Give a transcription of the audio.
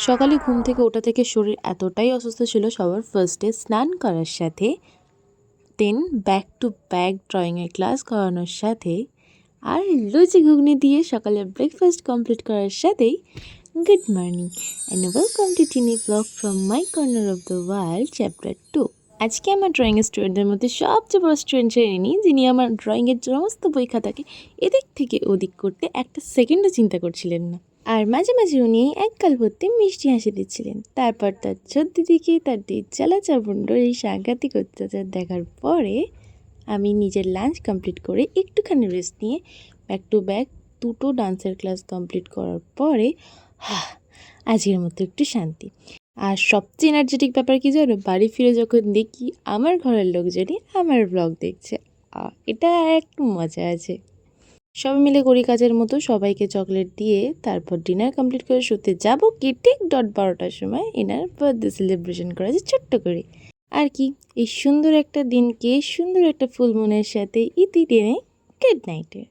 সকালে ঘুম থেকে ওঠা থেকে শরীর এতটাই অসুস্থ ছিল, সবার ফার্স্টে স্নান করার সাথে দেন ব্যাক টু ব্যাক ড্রয়িংয়ের ক্লাস করানোর সাথে আর লুচি ঘুগনি দিয়ে সকালের ব্রেকফাস্ট কমপ্লিট করার সাথেই good morning and welcome to tiny blog from my corner of the world chapter 2। আজকে আমার ড্রয়িংয়ের স্টুডেন্টদের মধ্যে সবচেয়ে বড় স্টুডেন্ট শ্রেণী, যিনি আমার ড্রয়িংয়ের সমস্ত বই খাতাকে এদিক থেকে ওদিক করতে একটা সেকেন্ডও চিন্তা করছিলেন না। আর মাঝে মাঝে উনি এক গাল ভর্তি মিষ্টি হাসি দিচ্ছিলেন। তারপর তার ছোট্ট দিকে তার চালা চামুণ্ডর এই সাংঘাতিক অত্যাচার দেখার পরে আমি নিজের লাঞ্চ কমপ্লিট করে একটুখানি রেস্ট নিয়ে ব্যাক টু ব্যাক দুটো ডান্সের ক্লাস কমপ্লিট করার পরে আজকের মতো একটু শান্তি। আর সবচেয়ে এনার্জেটিক ব্যাপার কি জানো, বাড়ি ফিরে যখন দেখি আমার ঘরের লোকজনই আমার ব্লগ দেখছে, এটা আর একটু মজা আছে। সবাই মিলে করি কাজের মতো, সবাইকে চকলেট দিয়ে তারপর ডিনার কমপ্লিট করে শুতে যাব কি ঠিক 12টার সময় এনার বার্থডে সেলিব্রেশন করা যায় ছোট্ট করে। আর কি এই সুন্দর একটা দিনকে সুন্দর একটা ফুল মুনের সাথে ইতি টেনে গুড নাইটে।